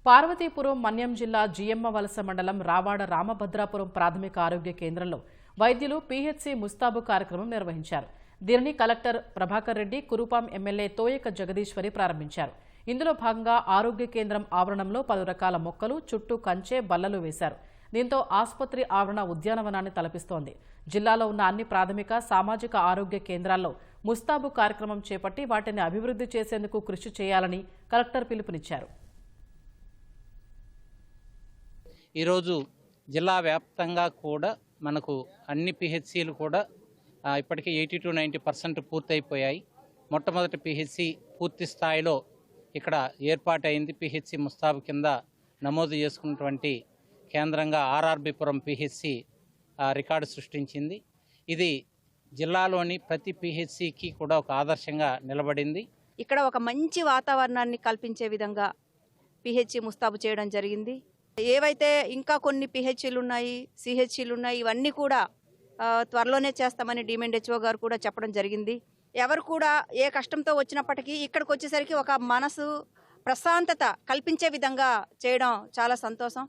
పార్వతీపురం మన్యం జిల్లా జియమ్మవలస మండలం రావాడ రామభద్రాపురం ప్రాథమిక ఆరోగ్య కేంద్రంలో వైద్యులు పీహెచ్సీ ముస్తాబు కార్యక్రమం నిర్వహించారు. దీనిని కలెక్టర్ ప్రభాకర్ రెడ్డి, కురుపాం ఎమ్మెల్యే తోయక జగదీశ్వరి ప్రారంభించారు. ఇందులో భాగంగా ఆరోగ్య కేంద్రం ఆవరణంలో పలు రకాల మొక్కలు, చుట్టూ కంచె, బల్లలు వేశారు. దీంతో ఆసుపత్రి ఆవరణ ఉద్యానవనాన్ని తలపిస్తోంది. జిల్లాలో ఉన్న అన్ని ప్రాథమిక, సామాజిక ఆరోగ్య కేంద్రాల్లో ముస్తాబు కార్యక్రమం చేపట్టి వాటిని అభివృద్ధి చేసేందుకు కృషి చేయాలని కలెక్టర్ పిలుపునిచ్చారు. ఈరోజు జిల్లా వ్యాప్తంగా కూడా మనకు అన్ని పిహెచ్సిలు కూడా ఇప్పటికే 80 to 90% పూర్తయిపోయాయి. మొట్టమొదటి పిహెచ్సి పూర్తి స్థాయిలో ఇక్కడ ఏర్పాటైంది. పిహెచ్సి ముస్తాబు కింద నమోదు చేసుకున్నటువంటి కేంద్రంగా ఆర్ఆర్బిపురం పిహెచ్సి రికార్డు సృష్టించింది. ఇది జిల్లాలోని ప్రతి పిహెచ్సికి కూడా ఒక ఆదర్శంగా నిలబడింది. ఇక్కడ ఒక మంచి వాతావరణాన్ని కల్పించే విధంగా పిహెచ్సి ముస్తాబు చేయడం జరిగింది. ఏవైతే ఇంకా కొన్ని పిహెచ్సీలు ఉన్నాయి, సిహెచ్సీలు ఉన్నాయి, ఇవన్నీ కూడా త్వరలోనే చేస్తామని డిఎంహెచ్ఓ గారు కూడా చెప్పడం జరిగింది. ఎవరు కూడా ఏ కష్టంతో వచ్చినప్పటికీ ఇక్కడికి వచ్చేసరికి ఒక మనసు ప్రశాంతత కల్పించే విధంగా చేయడం చాలా సంతోషం.